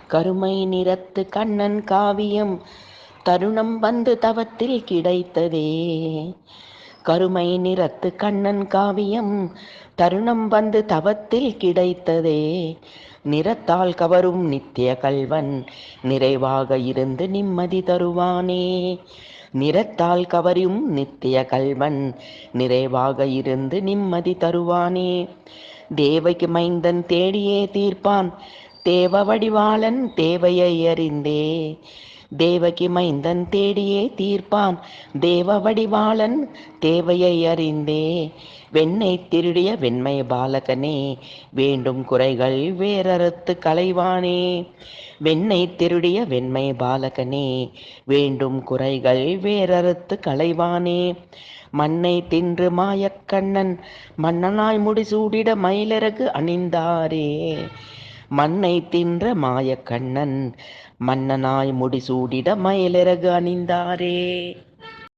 கருமை நிறத்து கண்ணன் காவியம் தருணம் வந்து தவத்தில் கிடைத்ததே. கருமை நிறத்து கண்ணன் காவியம் தருணம் வந்து தவத்தில் கிடைத்ததே. நிறத்தால் கவரும் நித்திய கல்வன் நிறைவாக இருந்து நிம்மதி தருவானே. நிறத்தால் கவரும் நித்திய கல்வன் நிறைவாக இருந்து நிம்மதி தருவானே. தேவைக்கு மைந்தன் தேடியே தீர்ப்பான் தேவ வடிவாளன் தேவையை அறிந்தே. தேவகி மைந்தன் தேடியே தீர்ப்பான் தேவ வடிவாளன் தேவையை அறிந்தே. வெண்ணை திருடிய வெண்மை பாலகனே வேண்டும் குறைகள் வேறறுத்து களைவானே. வெண்ணை திருடிய வெண்மை பாலகனே வேண்டும் குறைகள் வேறறுத்து களைவானே. மண்ணை தின்று மாயக்கண்ணன் மன்னனாய் முடிசூடிட மயிலிறகு அணிந்தாரே. மண்ணை தின்ற மாயக்கண்ணன் மன்னனாய் முடிசூடிட மயிலிறகு அணிந்தாரே.